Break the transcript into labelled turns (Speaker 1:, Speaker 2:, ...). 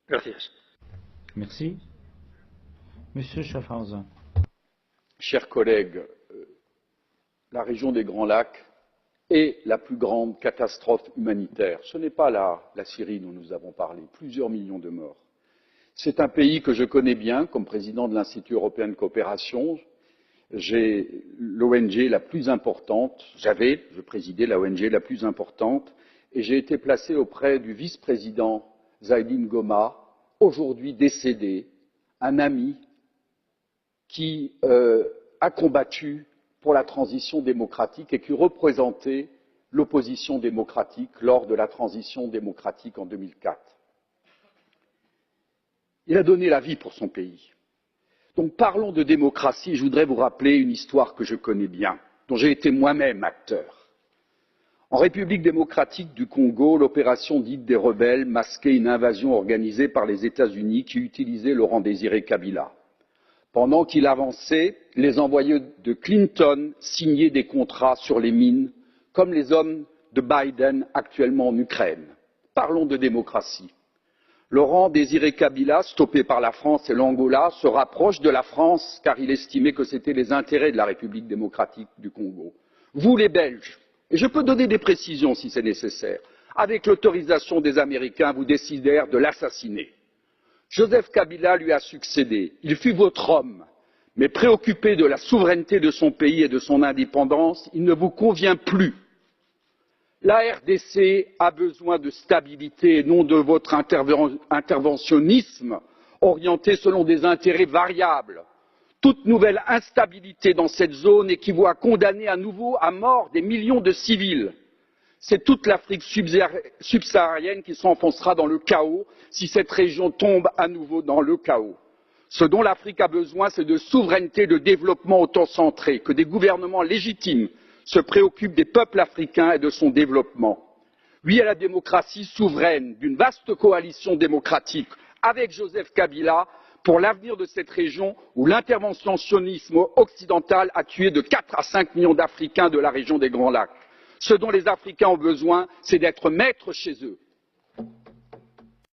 Speaker 1: Gracias.
Speaker 2: Merci. Monsieur Schaffhauser.
Speaker 3: Chers collègues, la région des Grands Lacs est la plus grande catastrophe humanitaire. Ce n'est pas la Syrie dont nous avons parlé, plusieurs millions de morts. C'est un pays que je connais bien comme président de l'Institut européen de coopération. J'ai l'ONG la plus importante, je présidais la ONG la plus importante, et j'ai été placé auprès du vice-président Zaidine Goma, aujourd'hui décédé, un ami qui a combattu pour la transition démocratique et qui représentait l'opposition démocratique lors de la transition démocratique en 2004. Il a donné la vie pour son pays. Donc parlons de démocratie. Je voudrais vous rappeler une histoire que je connais bien, dont j'ai été moi-même acteur. En République démocratique du Congo, l'opération dite des rebelles masquait une invasion organisée par les États-Unis qui utilisait Laurent Désiré Kabila. Pendant qu'il avançait, les envoyés de Clinton signaient des contrats sur les mines, comme les hommes de Biden actuellement en Ukraine. Parlons de démocratie. Laurent Désiré Kabila, stoppé par la France et l'Angola, se rapproche de la France car il estimait que c'était les intérêts de la République démocratique du Congo. Vous, les Belges, et je peux donner des précisions si c'est nécessaire, avec l'autorisation des Américains, vous décidèrent de l'assassiner. Joseph Kabila lui a succédé. Il fut votre homme, mais préoccupé de la souveraineté de son pays et de son indépendance, il ne vous convient plus. La RDC a besoin de stabilité et non de votre interventionnisme orienté selon des intérêts variables. Toute nouvelle instabilité dans cette zone équivaut à condamner à nouveau à mort des millions de civils. C'est toute l'Afrique subsaharienne qui s'enfoncera dans le chaos si cette région tombe à nouveau dans le chaos. Ce dont l'Afrique a besoin, c'est de souveraineté, de développement autocentré, que des gouvernements légitimes se préoccupent des peuples africains et de son développement. Oui à la démocratie souveraine d'une vaste coalition démocratique avec Joseph Kabila pour l'avenir de cette région où l'interventionnisme occidental a tué de 4 à 5 millions d'Africains de la région des Grands Lacs. Ce dont les Africains ont besoin, c'est d'être maîtres chez eux.